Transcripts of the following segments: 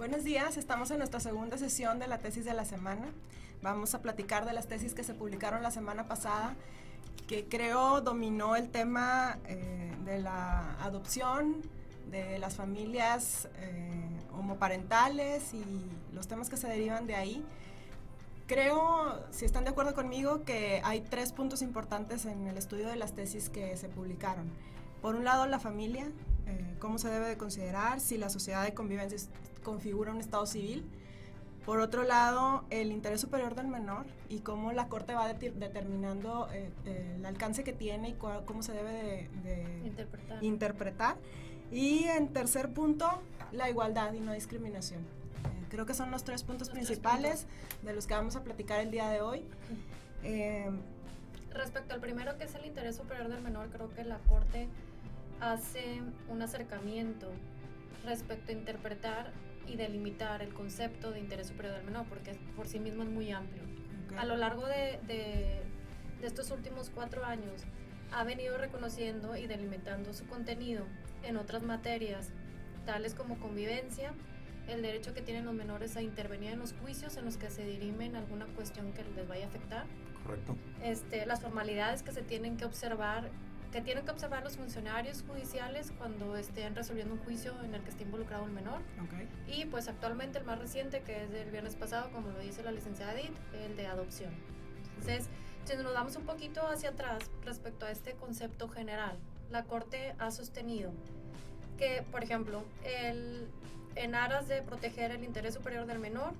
Buenos días, estamos en nuestra segunda sesión de la tesis de la semana. Vamos a platicar de las tesis que se publicaron la semana pasada, que creo dominó el tema de la adopción, de las familias homoparentales y los temas que se derivan de ahí. Creo, si están de acuerdo conmigo, que hay 3 puntos importantes en el estudio de las tesis que se publicaron. Por un lado, la familia, cómo se debe de considerar, si la sociedad de convivencia configura un estado civil. Por otro lado, el interés superior del menor y cómo la Corte va determinando el alcance que tiene y cómo se debe de interpretar. Y en tercer punto, la igualdad y no discriminación. Creo que son los 3 puntos principales de los que vamos a platicar el día de hoy. Respecto al primero, que es el interés superior del menor, creo que la Corte hace un acercamiento respecto a interpretar y delimitar el concepto de interés superior del menor, porque por sí mismo es muy amplio. Okay. A lo largo de estos últimos 4 años ha venido reconociendo y delimitando su contenido en otras materias, tales como convivencia, el derecho que tienen los menores a intervenir en los juicios en los que se dirimen alguna cuestión que les vaya a afectar. Correcto. Las formalidades que se tienen que observar, los funcionarios judiciales cuando estén resolviendo un juicio en el que esté involucrado el menor. Okay. Y pues actualmente el más reciente, que es del viernes pasado, como lo dice la licenciada Edith, el de adopción. Entonces, si nos damos un poquito hacia atrás respecto a este concepto general, la Corte ha sostenido que, por ejemplo, en aras de proteger el interés superior del menor,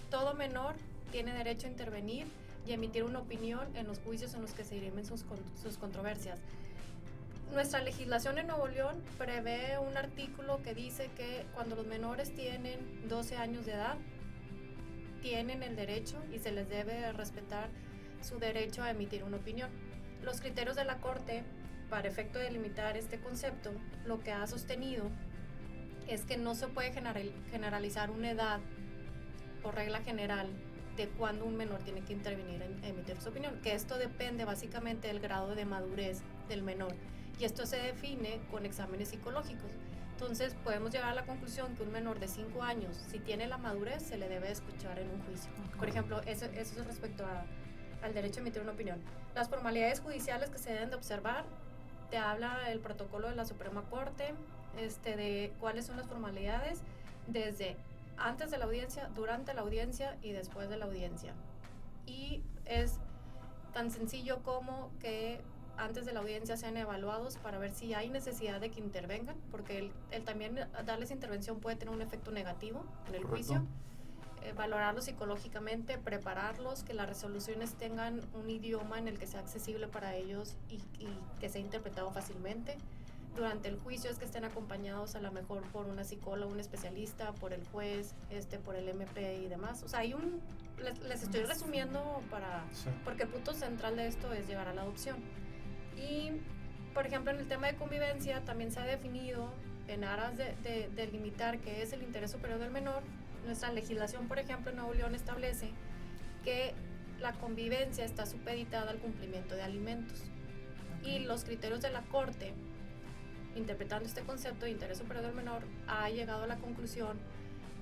todo menor tiene derecho a intervenir y emitir una opinión en los juicios en los que se dirimen sus controversias. Nuestra legislación en Nuevo León prevé un artículo que dice que cuando los menores tienen 12 años de edad, tienen el derecho y se les debe respetar su derecho a emitir una opinión. Los criterios de la Corte, para efecto de delimitar este concepto, lo que ha sostenido es que no se puede generalizar una edad por regla general de cuando un menor tiene que intervenir en emitir su opinión, que esto depende básicamente del grado de madurez del menor, y esto se define con exámenes psicológicos. Entonces podemos llegar a la conclusión que un menor de 5 años, si tiene la madurez, se le debe escuchar en un juicio. Por ejemplo, eso es respecto al derecho a emitir una opinión. Las formalidades judiciales que se deben de observar, te habla el protocolo de la Suprema Corte, de cuáles son las formalidades desde antes de la audiencia, durante la audiencia y después de la audiencia. Y es tan sencillo como que antes de la audiencia sean evaluados para ver si hay necesidad de que intervengan, porque el también darles intervención puede tener un efecto negativo en el juicio. Valorarlos psicológicamente, prepararlos, que las resoluciones tengan un idioma en el que sea accesible para ellos y que sea interpretado fácilmente. Durante el juicio es que estén acompañados a lo mejor por una psicóloga, un especialista, por el juez, por el MP y demás. O sea, les estoy resumiendo porque el punto central de esto es llegar a la adopción. Y, por ejemplo, en el tema de convivencia también se ha definido, en aras de limitar qué es el interés superior del menor. Nuestra legislación, por ejemplo, en Nuevo León establece que la convivencia está supeditada al cumplimiento de alimentos. Y los criterios de la Corte, interpretando este concepto de interés superior del menor, ha llegado a la conclusión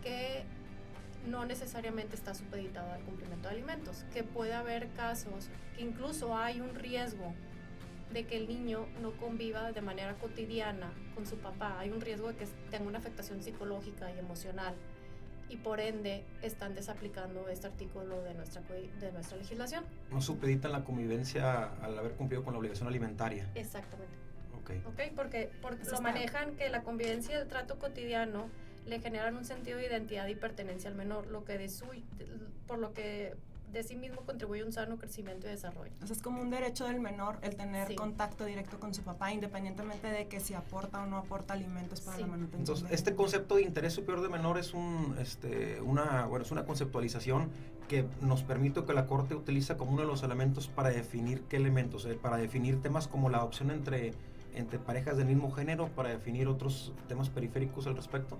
que no necesariamente está supeditado al cumplimiento de alimentos, que puede haber casos que incluso hay un riesgo de que el niño no conviva de manera cotidiana con su papá, hay un riesgo de que tenga una afectación psicológica y emocional, y por ende están desaplicando este artículo de nuestra legislación. No supeditan la convivencia al haber cumplido con la obligación alimentaria. Exactamente. Okay, porque lo manejan que la convivencia y el trato cotidiano le generan un sentido de identidad y pertenencia al menor, por lo que de sí mismo contribuye a un sano crecimiento y desarrollo. O sea, es como un derecho del menor el tener contacto directo con su papá, independientemente de que si aporta o no aporta alimentos para la manutención. Entonces, este concepto de interés superior del menor es es una conceptualización que nos permite, que la Corte utiliza como uno de los elementos para definir qué elementos, para definir temas como la adopción entre parejas del mismo género, para definir otros temas periféricos al respecto.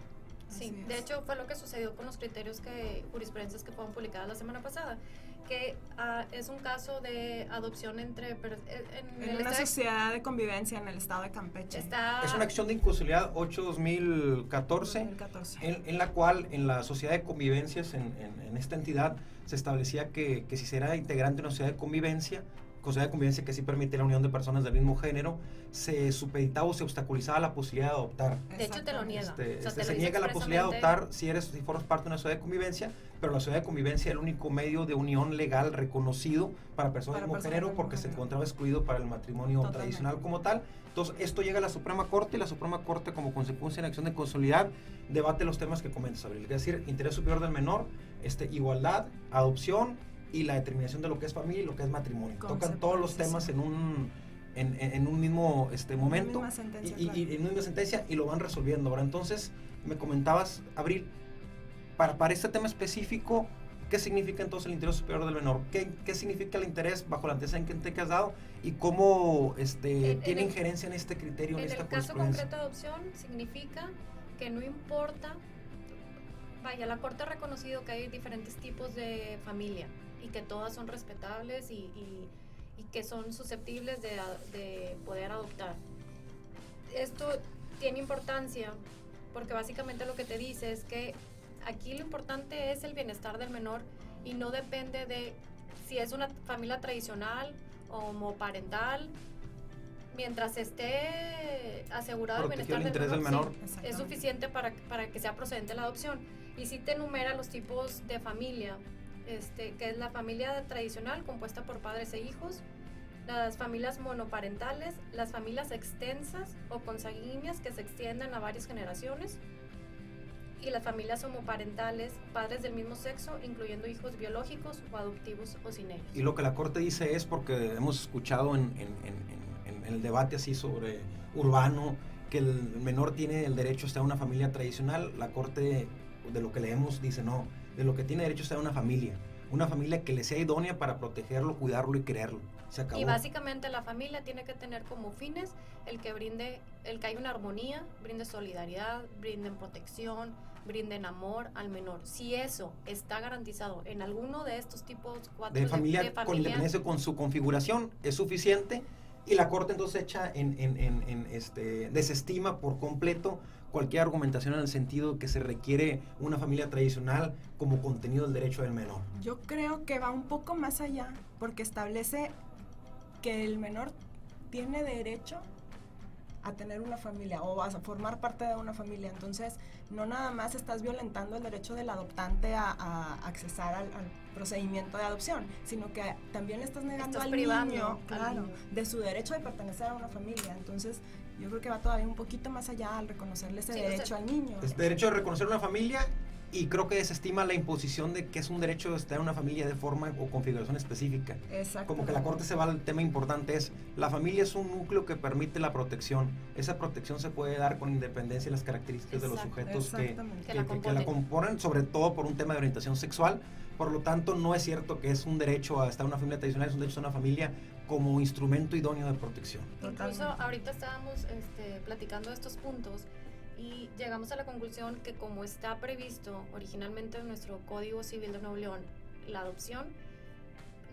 Sí, Así de es. hecho fue lo que sucedió con los criterios jurisprudencias que fueron publicadas la semana pasada, que es un caso de adopción en En el una estado sociedad de convivencia en el estado de Campeche. está Es una acción de inconstitucionalidad 8/2014, 2014. en la cual en la sociedad de convivencias, en esta entidad, se establecía que si se era integrante de una sociedad de convivencia que sí permite la unión de personas del mismo género, se supeditaba o se obstaculizaba la posibilidad de adoptar. de hecho te lo niega. O sea, te lo Se dice niega la posibilidad de expresamente. adoptar si formas parte de una sociedad de convivencia, pero la sociedad de convivencia es el único medio de unión legal reconocido para personas del mismo género, porque se encontraba excluido para el matrimonio tradicional como tal. Entonces, esto llega a la Suprema Corte, y la Suprema Corte, como consecuencia de la acción de consolidar, debate los temas que comentas, Abril, es decir, interés superior del menor, igualdad, adopción y la determinación de lo que es familia y lo que es matrimonio. Tocan todos los temas en un mismo momento, Misma sentencia, y en una misma sentencia, y lo van resolviendo. Ahora, entonces, me comentabas, Abril, para este tema específico, ¿qué significa entonces el interés superior del menor? ¿Qué significa el interés bajo la antecedente que has dado? ¿Y cómo tiene injerencia en este criterio, en esta el caso jurisprudencia? concreto de adopción significa que no importa, vaya, la Corte ha reconocido que hay diferentes tipos de familia y que todas son respetables y que son susceptibles de poder adoptar. Esto tiene importancia porque básicamente lo que te dice es que aquí lo importante es el bienestar del menor y no depende de si es una familia tradicional o homoparental. Mientras esté asegurado el Protegido bienestar el interés del menor. sí, es suficiente para que sea procedente la adopción. Y sí te enumera los tipos de familia, que es la familia tradicional compuesta por padres e hijos, las familias monoparentales, las familias extensas o consanguíneas que se extienden a varias generaciones, y las familias homoparentales, padres del mismo sexo, incluyendo hijos biológicos o adoptivos o sin ellos. Y lo que la Corte dice es, porque hemos escuchado en el debate así sobre urbano, que el menor tiene el derecho a estar en una familia tradicional. La Corte, de lo que leemos, dice no, de lo que tiene derecho a estar en una familia que le sea idónea para protegerlo, cuidarlo y quererlo. Se acabó. Y básicamente la familia tiene que tener como fines el que haya una armonía, brinde solidaridad, brinden protección, brinden amor al menor. Si eso está garantizado en alguno de estos tipos cuatro de familia, con independencia con su configuración, es suficiente, y la Corte entonces desestima por completo cualquier argumentación en el sentido que se requiere una familia tradicional como contenido del derecho del menor. Yo creo que va un poco más allá, porque establece que el menor tiene derecho a tener una familia o a formar parte de una familia. Entonces, no nada más estás violentando el derecho del adoptante a accesar al procedimiento de adopción, sino que también le estás negando al niño, claro, de su derecho de pertenecer a una familia. Entonces, yo creo que va todavía un poquito más allá al reconocerle ese derecho al niño. Es derecho de reconocer una familia, y creo que desestima la imposición de que es un derecho de estar en una familia de forma o configuración específica. Exacto. Como que la Corte se va al tema importante, es la familia es un núcleo que permite la protección. Esa protección se puede dar con independencia de las características de los sujetos que la componen, sobre todo por un tema de orientación sexual. Por lo tanto, no es cierto que es un derecho a estar en una familia tradicional, es un derecho a una familia como instrumento idóneo de protección. Incluso ahorita estábamos platicando de estos puntos y llegamos a la conclusión que como está previsto originalmente en nuestro Código Civil de Nuevo León, la adopción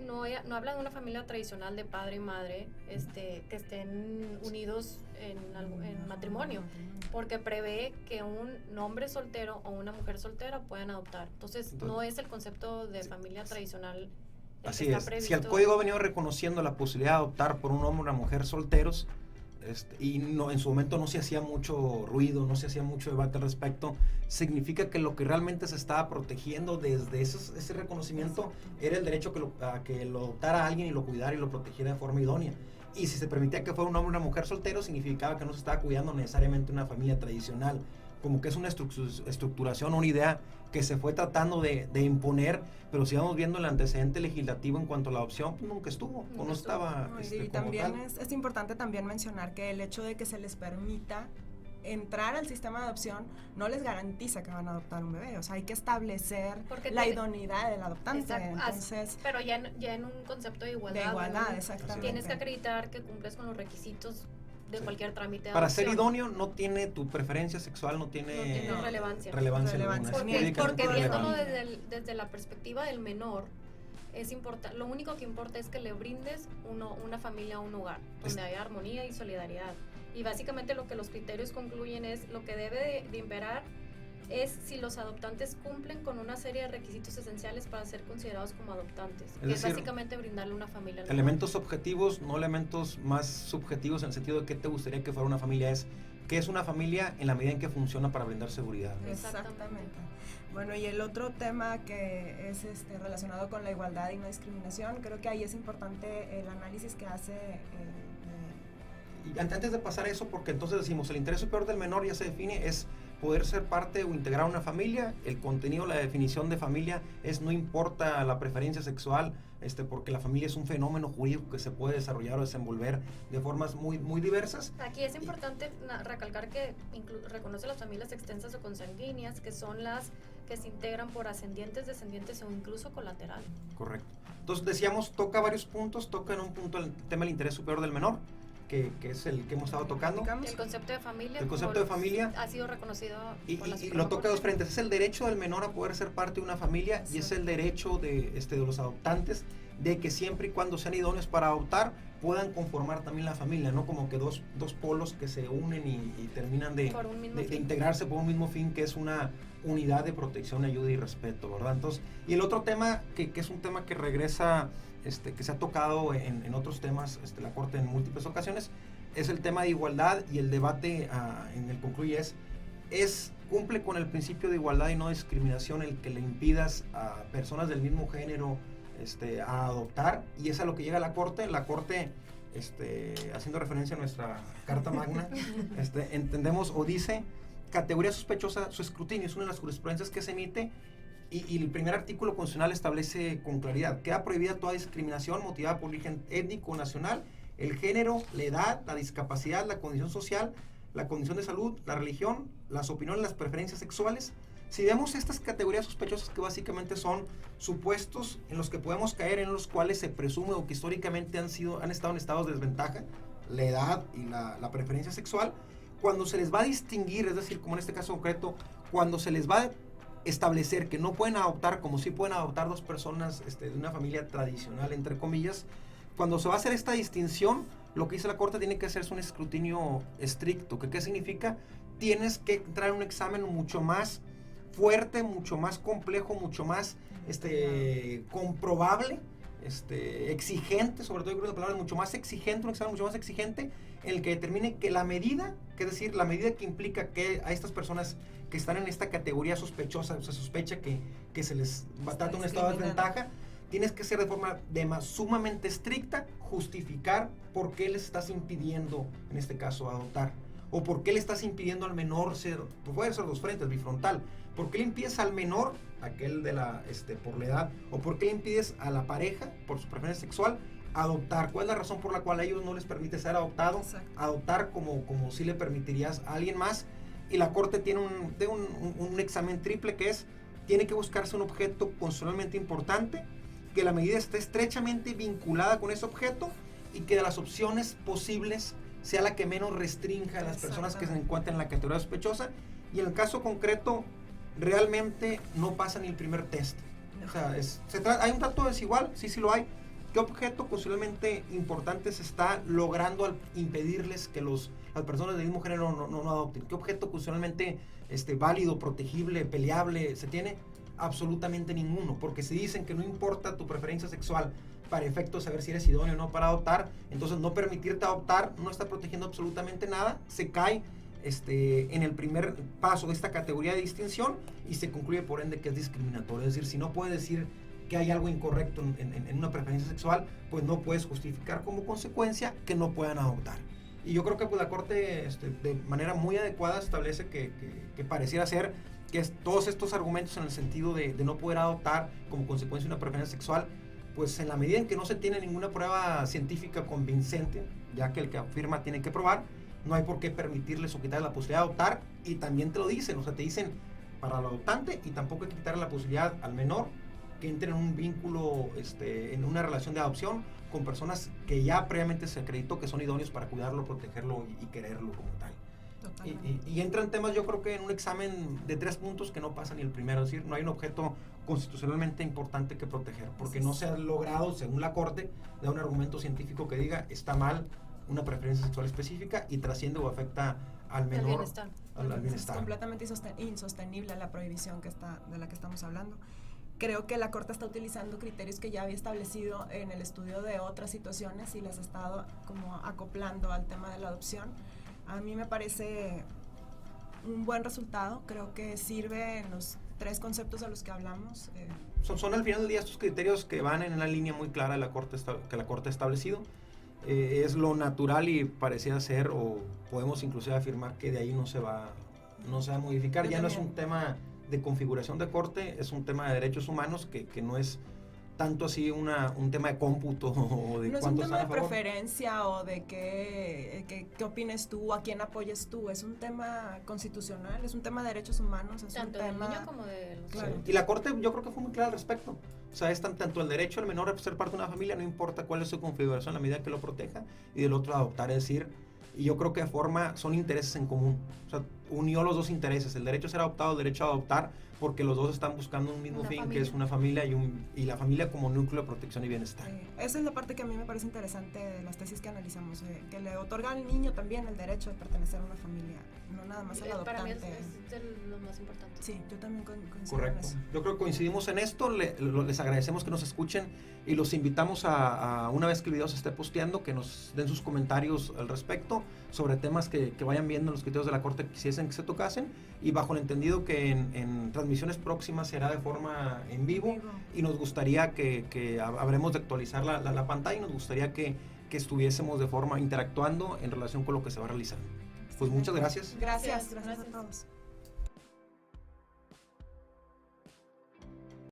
no habla de una familia tradicional de padre y madre que estén unidos en matrimonio, porque prevé que un hombre soltero o una mujer soltera puedan adoptar. Entonces no es el concepto de familia tradicional. Así es. Si el Código ha venido reconociendo la posibilidad de adoptar por un hombre o una mujer solteros, y no, en su momento no se hacía mucho ruido, no se hacía mucho debate al respecto, significa que lo que realmente se estaba protegiendo desde ese reconocimiento era el derecho a que lo adoptara alguien y lo cuidara y lo protegiera de forma idónea. Y si se permitía que fuera un hombre o una mujer soltero, significaba que no se estaba cuidando necesariamente una familia tradicional. Como que es una estructuración, una idea que se fue tratando de imponer, pero si vamos viendo el antecedente legislativo en cuanto a la adopción, pues nunca estuvo, o no estaba y también es importante también mencionar que el hecho de que se les permita entrar al sistema de adopción no les garantiza que van a adoptar un bebé. O sea, hay que establecer la idoneidad del adoptante. Entonces, pero ya en un concepto de igualdad. De igualdad, exactamente. Tienes que acreditar que cumples con los requisitos de Sí. cualquier trámite de Para ser adopción. idóneo no tiene tu preferencia sexual, no tiene, No tiene relevancia. relevancia Relevancia. alguna, es Porque jurídicamente viéndolo irrelevante. desde la perspectiva del menor, es importante, lo único que importa es que le brindes una familia, un hogar, donde haya armonía y solidaridad. Y básicamente lo que los criterios concluyen es lo que debe de imperar es si los adoptantes cumplen con una serie de requisitos esenciales para ser considerados como adoptantes, que es decir, básicamente brindarle una familia. Elementos objetivos, no elementos más subjetivos en el sentido de qué te gustaría que fuera una familia, es qué es una familia en la medida en que funciona para brindar seguridad. Exactamente. Bueno, y el otro tema que es relacionado con la igualdad y no discriminación, creo que ahí es importante el análisis que hace Y antes de pasar a eso, porque entonces decimos, el interés superior del menor ya se define, es poder ser parte o integrar una familia. El contenido, la definición de familia es no importa la preferencia sexual, porque la familia es un fenómeno jurídico que se puede desarrollar o desenvolver de formas muy, muy diversas. Aquí es importante recalcar que reconoce las familias extensas o consanguíneas, que son las que se integran por ascendientes, descendientes o incluso colateral. Correcto. Entonces decíamos, toca varios puntos, toca en un punto el tema del interés superior del menor, que es el que hemos estado tocando. El concepto de familia. El concepto de familia ha sido reconocido por la y Suprema lo toca Corte. de dos frentes. Es el derecho del menor a poder ser parte de una familia y es el derecho de los adoptantes de que siempre y cuando sean idóneos para adoptar puedan conformar también la familia, no como que dos polos que se unen y terminan de integrarse por un mismo fin, que es una unidad de protección, ayuda y respeto, ¿verdad? Entonces, y el otro tema que es un tema que regresa, que se ha tocado en otros temas, la Corte en múltiples ocasiones, es el tema de igualdad, y el debate en el concluye cumple con el principio de igualdad y no discriminación el que le impidas a personas del mismo género a adoptar, y es a lo que llega la Corte, haciendo referencia a nuestra Carta Magna, entendemos o dice, categoría sospechosa, su escrutinio es una de las jurisprudencias que se emite, y el primer artículo constitucional establece con claridad, queda prohibida toda discriminación motivada por origen étnico o nacional, el género, la edad, la discapacidad, la condición social, la condición de salud, la religión, las opiniones, las preferencias sexuales. Si vemos estas categorías sospechosas, que básicamente son supuestos en los que podemos caer, en los cuales se presume o que históricamente han estado en estados de desventaja, la edad y la preferencia sexual, cuando se les va a distinguir, es decir, como en este caso concreto, cuando se les va a establecer que no pueden adoptar, como sí pueden adoptar dos personas de una familia tradicional, entre comillas, cuando se va a hacer esta distinción, lo que dice la Corte tiene que hacerse un escrutinio estricto. ¿Qué significa? Tienes que entrar en un examen mucho más fuerte, mucho más complejo, mucho más comprobable, exigente, sobre todo yo creo que la palabra es mucho más exigente, un examen mucho más exigente, en el que determine que la medida, que es decir, la medida que implica que a estas personas que están en esta categoría sospechosa, o se sospecha que se les va a tratar un estado de desventaja, tienes que ser de forma sumamente estricta, justificar por qué les estás impidiendo, en este caso, adoptar. O por qué le estás impidiendo al menor puede ser dos frentes, bifrontal. ¿Por qué le impides al menor, aquel por la edad, o por qué le impides a la pareja, por su preferencia sexual, adoptar? ¿Cuál es la razón por la cual a ellos no les permite ser adoptado? Exacto. Adoptar como si le permitirías a alguien más. Y la Corte tiene un examen triple, que tiene que buscarse un objeto constitucionalmente importante, que la medida esté estrechamente vinculada con ese objeto y que de las opciones posibles sea la que menos restrinja a las personas que se encuentran en la categoría sospechosa, y en el caso concreto realmente no pasa ni el primer test. O sea, hay un trato desigual, sí lo hay. ¿Qué objeto constitucionalmente importante se está logrando al impedirles que las personas del mismo género no adopten? ¿Qué objeto constitucionalmente válido, protegible, peleable se tiene? Absolutamente ninguno, porque si dicen que no importa tu preferencia sexual para efecto de saber si eres idóneo o no para adoptar, entonces no permitirte adoptar no está protegiendo absolutamente nada, se cae en el primer paso de esta categoría de distinción y se concluye por ende que es discriminatorio. Es decir, si no puedes decir que hay algo incorrecto en una preferencia sexual, pues no puedes justificar como consecuencia que no puedan adoptar. Y yo creo que pues, la Corte de manera muy adecuada establece que pareciera ser que todos estos argumentos en el sentido de no poder adoptar como consecuencia de una preferencia sexual, pues en la medida en que no se tiene ninguna prueba científica convincente, ya que el que afirma tiene que probar, no hay por qué permitirles o quitarles la posibilidad de adoptar, y también te lo dicen, o sea, te dicen para el adoptante, y tampoco hay que quitarle la posibilidad al menor que entre en un vínculo, en una relación de adopción con personas que ya previamente se acreditó que son idóneos para cuidarlo, protegerlo y quererlo como tal. Y entran temas, yo creo que en un examen de 3 puntos que no pasa ni el primero, es decir, no hay un objeto constitucionalmente importante que proteger, porque no se ha logrado, según la Corte, dar un argumento científico que diga está mal una preferencia sexual específica y trasciende o afecta al menor, al bienestar. Es completamente insostenible la prohibición de la que estamos hablando. Creo que la Corte está utilizando criterios que ya había establecido en el estudio de otras situaciones y las ha estado como acoplando al tema de la adopción. A mí me parece un buen resultado, creo que sirve en los 3 conceptos de los que hablamos. Son al final del día estos criterios que van en una línea muy clara de la Corte que la Corte ha establecido. Es lo natural y parecía ser, o podemos inclusive afirmar que de ahí no se va a modificar. Ya no es un tema de configuración de Corte, es un tema de derechos humanos que no es tanto así un tema de cómputo o de no cuántos es un tema de preferencia o de qué opines tú, a quién apoyes tú, es un tema constitucional, es un tema de derechos humanos, es tanto un del tema niño como de los claro. Y la Corte yo creo que fue muy clara al respecto. O sea, es tanto el derecho al menor a ser parte de una familia, no importa cuál es su configuración, la medida que lo proteja, y del otro adoptar, es decir, y yo creo que son intereses en común. O sea, unió los 2 intereses, el derecho a ser adoptado, el derecho a adoptar, porque los 2 están buscando un mismo fin, familia. Que es una familia y la familia como núcleo de protección y bienestar. Esa es la parte que a mí me parece interesante de las tesis que analizamos, que le otorga al niño también el derecho de pertenecer a una familia, no nada más al adoptante. Para mí es de lo más importante. Sí, yo también coincido. Correcto. En eso. Yo creo que coincidimos en esto, les agradecemos que nos escuchen y los invitamos a una vez que el video se esté posteando, que nos den sus comentarios al respecto sobre temas que vayan viendo los criterios de la Corte que quisiesen que se tocasen, y bajo el entendido que en transmisiones próximas será de forma en vivo y nos gustaría que habremos de actualizar la pantalla y nos gustaría que estuviésemos de forma interactuando en relación con lo que se va realizando. Pues muchas gracias. Gracias a todos.